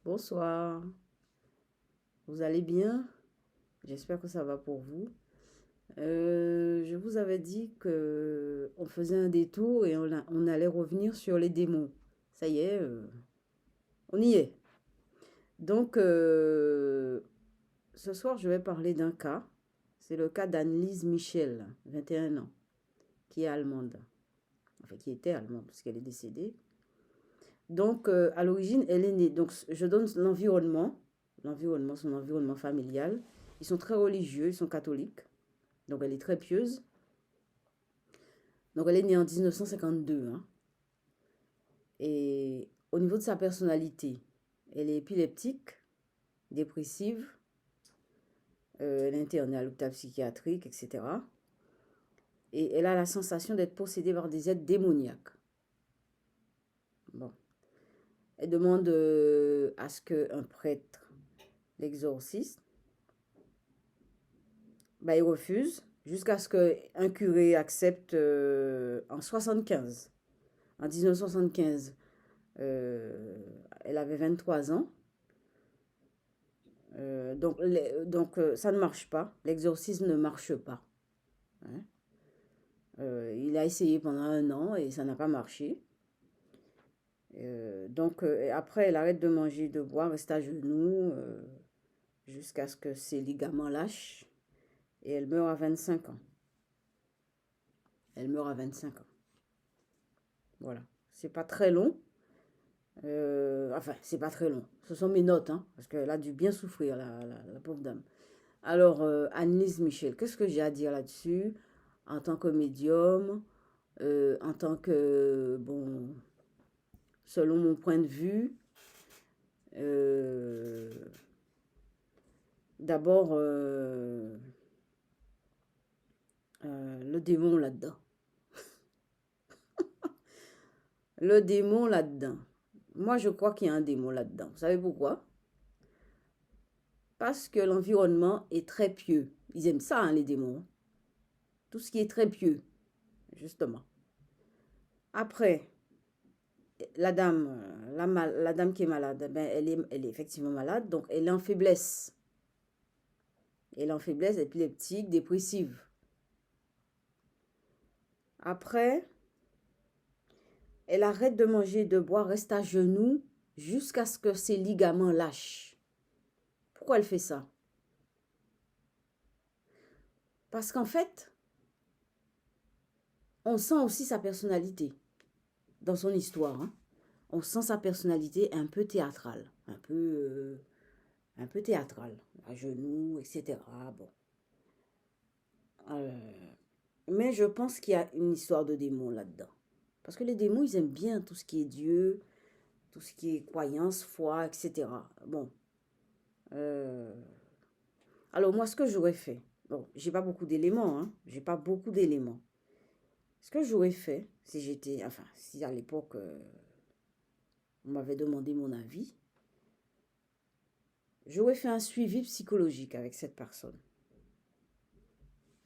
Bonsoir, vous allez bien? J'espère que ça va pour vous. Je vous avais dit que on faisait un détour et on allait revenir sur les démons. Ça y est, on y est. Donc, ce soir, je vais parler d'un cas. C'est le cas d'Annelise Michel, 21 ans, qui est allemande. Enfin, qui était allemande, parce qu'elle est décédée. Donc, à l'origine, elle est née. Donc, je donne son environnement familial. Ils sont très religieux, ils sont catholiques. Donc, elle est très pieuse. Donc, elle est née en 1952, hein. Et au niveau de sa personnalité, elle est épileptique, dépressive, elle est internée à l'hôpital psychiatrique, etc. Et elle a la sensation d'être possédée par des êtres démoniaques. Bon. Elle demande à ce qu'un prêtre l'exorcise. Ben, il refuse jusqu'à ce qu'un curé accepte en 75. En 1975, elle avait 23 ans. Donc, ça ne marche pas. L'exorcisme ne marche pas, hein. Il a essayé pendant un an et ça n'a pas marché. Après, elle arrête de manger, de boire, reste à genoux jusqu'à ce que ses ligaments lâchent. Et elle meurt à 25 ans. Elle meurt à 25 ans. Voilà. C'est pas très long. Enfin, c'est pas très long. Ce sont mes notes, hein, parce qu'elle a dû bien souffrir, la pauvre dame. Alors, Annelise Michel, qu'est-ce que j'ai à dire là-dessus? En tant que médium, en tant que, bon, selon mon point de vue, euh, d'abord, le démon là-dedans. Le démon là-dedans. Moi, je crois qu'il y a un démon là-dedans. Vous savez pourquoi? Parce que l'environnement est très pieux. Ils aiment ça, hein, les démons. Tout ce qui est très pieux, justement. Après, la dame, la dame qui est malade, ben, elle est effectivement malade, donc elle est en faiblesse. Elle est en faiblesse épileptique, dépressive. Après, elle arrête de manger et de boire, reste à genoux jusqu'à ce que ses ligaments lâchent. Pourquoi elle fait ça? Parce qu'en fait, on sent aussi sa personnalité dans son histoire, hein. On sent sa personnalité un peu théâtrale, un peu théâtrale, à genoux, etc. Bon. Euh, mais je pense qu'il y a une histoire de démons là-dedans. Parce que les démons, ils aiment bien tout ce qui est Dieu, tout ce qui est croyance, foi, etc. Bon. Euh, alors moi, ce que j'aurais fait, bon, j'ai pas beaucoup d'éléments, hein, j'ai pas beaucoup d'éléments. Ce que j'aurais fait, si j'étais, enfin, si à l'époque, on m'avait demandé mon avis, j'aurais fait un suivi psychologique avec cette personne.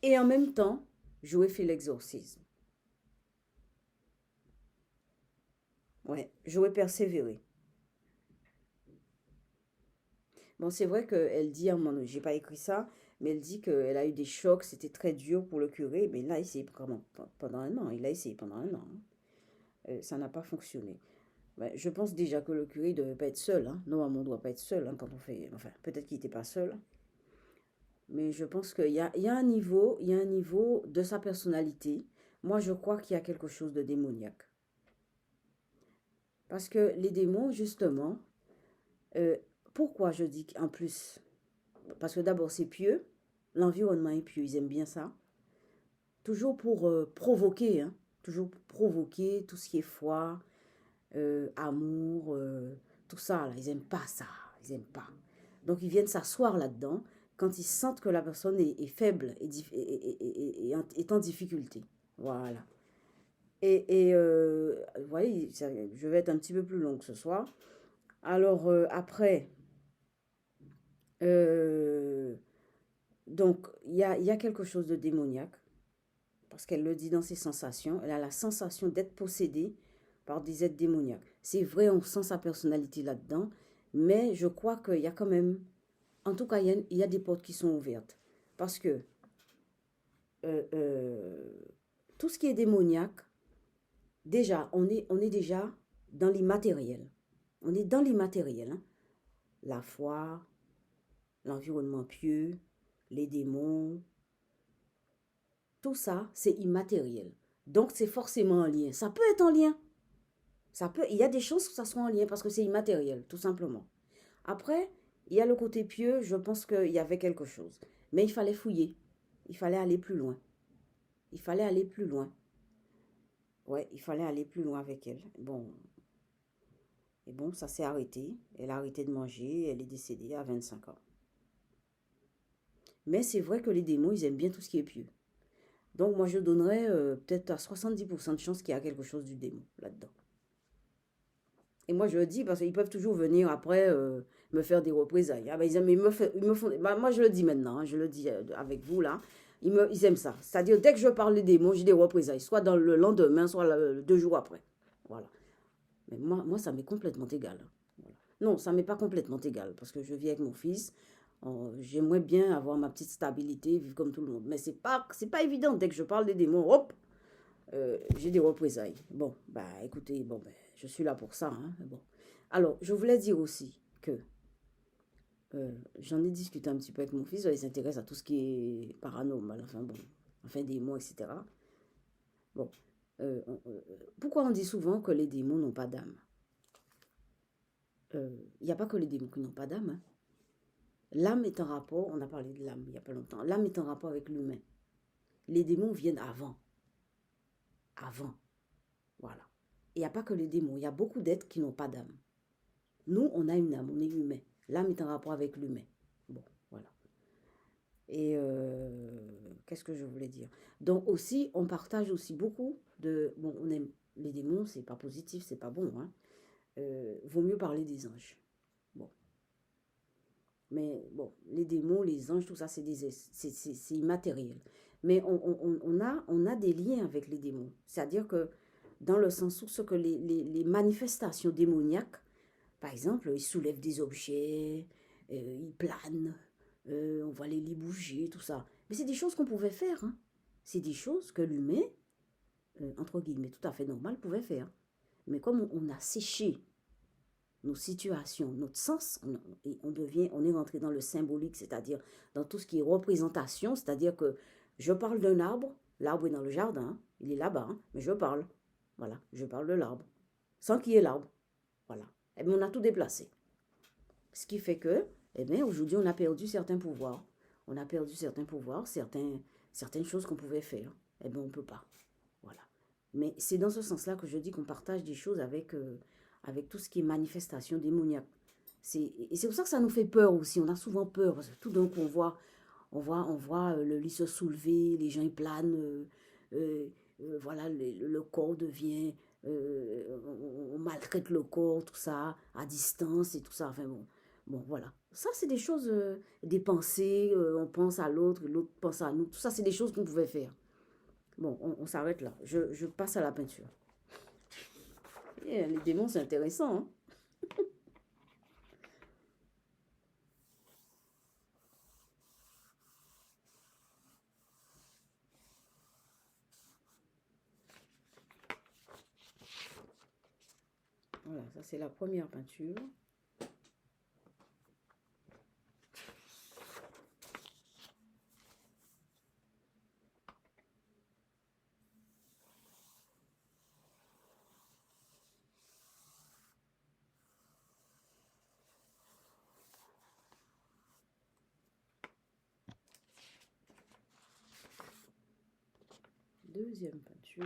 Et en même temps, j'aurais fait l'exorcisme. Ouais, j'aurais persévéré. Bon, c'est vrai qu'elle dit à un moment donné, j'ai pas écrit ça, mais elle dit qu'elle a eu des chocs, c'était très dur pour le curé, mais il a essayé pendant un an, il a essayé pendant un an, hein. Ça n'a pas fonctionné. Ouais, je pense déjà que le curé ne devait pas être seul, hein. Normalement, on ne doit pas être seul, hein, quand on fait. Enfin, peut-être qu'il n'était pas seul, mais je pense qu'il y a un niveau, il y a un niveau de sa personnalité. Moi, je crois qu'il y a quelque chose de démoniaque. Parce que les démons, justement, euh, pourquoi je dis qu'en plus? Parce que d'abord, c'est pieux, l'environnement est pieux, ils aiment bien ça. Toujours pour provoquer, hein, toujours pour provoquer tout ce qui est foi, amour, tout ça, là, ils n'aiment pas ça, ils n'aiment pas. Donc, ils viennent s'asseoir là-dedans quand ils sentent que la personne est faible est en difficulté. Voilà. Vous voyez, je vais être un petit peu plus longue ce soir. Alors, après, euh, donc, il y a quelque chose de démoniaque, parce qu'elle le dit dans ses sensations. Elle a la sensation d'être possédée par des êtres démoniaques. C'est vrai, on sent sa personnalité là-dedans, Mais je crois qu'il y a quand même, en tout cas, il y a des portes qui sont ouvertes. Parce que euh, euh, tout ce qui est démoniaque, déjà, on est déjà dans l'immatériel. On est dans l'immatériel, hein. La foi, l'environnement pieux, les démons, tout ça, c'est immatériel. Donc, c'est forcément en lien. Ça peut être en lien. Il y a des chances que ça soit en lien parce que c'est immatériel, tout simplement. Après, il y a le côté pieux, je pense qu'il y avait quelque chose. Mais il fallait fouiller. Il fallait aller plus loin. Il fallait aller plus loin. Ouais, il fallait aller plus loin avec elle. Bon, et bon, ça s'est arrêté. Elle a arrêté de manger. Elle est décédée à 25 ans. Mais c'est vrai que les démons, ils aiment bien tout ce qui est pieux. Donc, moi, je donnerais peut-être à 70% de chance qu'il y a quelque chose du démon là-dedans. Et moi, je le dis parce qu'ils peuvent toujours venir après me faire des représailles. Ah, ben, ils me font, bah, moi, je le dis maintenant, hein, je le dis avec vous là. Ils aiment ça. C'est-à-dire, dès que je parle des démons, j'ai des représailles. Soit dans le lendemain, soit 2 jours après. Voilà. Mais moi ça m'est complètement égal. Voilà. Non, ça m'est pas complètement égal parce que je vis avec mon fils. J'aimerais bien avoir ma petite stabilité, vivre comme tout le monde. Mais c'est pas évident. Dès que je parle des démons, hop, j'ai des représailles. Bon, bah écoutez, bon, ben, je suis là pour ça, hein. Bon. Alors, je voulais dire aussi que j'en ai discuté un petit peu avec mon fils. Il s'intéresse à tout ce qui est paranormal, enfin bon, enfin démons, etc. Bon, pourquoi on dit souvent que les démons n'ont pas d'âme? Il n'y a pas que les démons qui n'ont pas d'âme, hein. L'âme est en rapport, on a parlé de l'âme il n'y a pas longtemps, l'âme est en rapport avec l'humain. Les démons viennent avant. Avant. Voilà. Il n'y a pas que les démons, il y a beaucoup d'êtres qui n'ont pas d'âme. Nous, on a une âme, on est humain. L'âme est en rapport avec l'humain. Bon, voilà. Et qu'est-ce que je voulais dire? Donc aussi, on partage aussi beaucoup de... Bon, on aime les démons, c'est pas positif, c'est pas bon, hein. Vaut mieux parler des anges. Bon. Mais bon, les démons, les anges, tout ça, c'est immatériel. Mais on a des liens avec les démons. C'est-à-dire que dans le sens où ce que les manifestations démoniaques, par exemple, ils soulèvent des objets, ils planent, on voit les lits bouger, tout ça. Mais c'est des choses qu'on pouvait faire, hein. C'est des choses que l'humain, entre guillemets, tout à fait normal, pouvait faire. Mais comme on a séché nos situations, notre sens, on est rentré dans le symbolique, c'est-à-dire dans tout ce qui est représentation, c'est-à-dire que je parle d'un arbre, l'arbre est dans le jardin, hein, il est là-bas, hein, mais je parle. Voilà, je parle de l'arbre, sans qu'il y ait l'arbre. Voilà. Et bien, on a tout déplacé. Ce qui fait que, eh bien, aujourd'hui, on a perdu certains pouvoirs. On a perdu certains pouvoirs, certaines choses qu'on pouvait faire. Eh bien, on ne peut pas. Voilà. Mais c'est dans ce sens-là que je dis qu'on partage des choses avec tout ce qui est manifestation démoniaque. Et c'est pour ça que ça nous fait peur aussi. On a souvent peur. Parce que tout d'un coup, on voit le lit se soulever, les gens ils planent. Voilà, le corps devient... on maltraite le corps, tout ça, à distance et tout ça. Enfin bon, bon voilà. Ça, c'est des choses, des pensées. On pense à l'autre, l'autre pense à nous. Tout ça, c'est des choses qu'on pouvait faire. Bon, on s'arrête là. Je passe à la peinture. Yeah, les démons, c'est intéressant, hein. Voilà, ça c'est la première peinture. Deuxième peinture.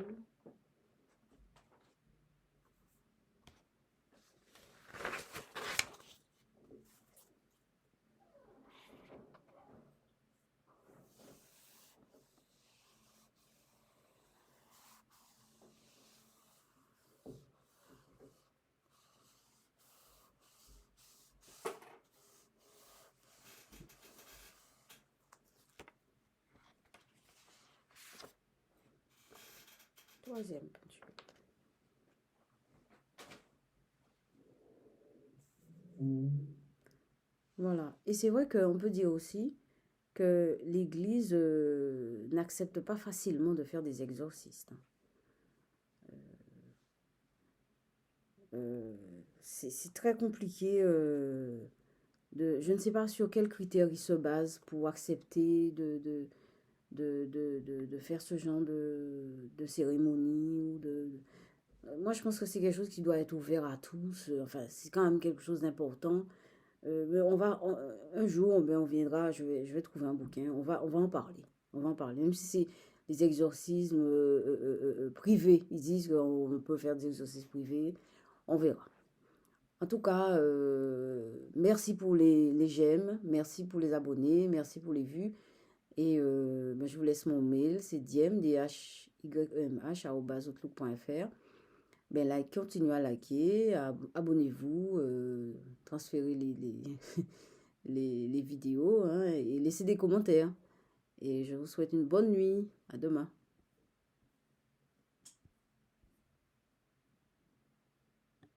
Troisième peinture. Voilà. Et c'est vrai qu'on peut dire aussi que l'Église n'accepte pas facilement de faire des exorcistes, hein. Euh, c'est très compliqué. Je ne sais pas sur quels critères ils se basent pour accepter de faire ce genre de cérémonie. Moi, je pense que c'est quelque chose qui doit être ouvert à tous. Enfin, c'est quand même quelque chose d'important. Mais un jour, ben, on viendra, je vais trouver un bouquin, on va en parler. On va en parler. Même si c'est des exorcismes privés. Ils disent qu'on peut faire des exorcismes privés. On verra. En tout cas, merci pour les j'aime, merci pour les abonnés, merci pour les vues. Et ben, je vous laisse mon mail, c'est diem, dhyemh@outlook.fr. Ben, continuez à liker, abonnez-vous, transférez les vidéos, hein, et laissez des commentaires. Et je vous souhaite une bonne nuit. À demain.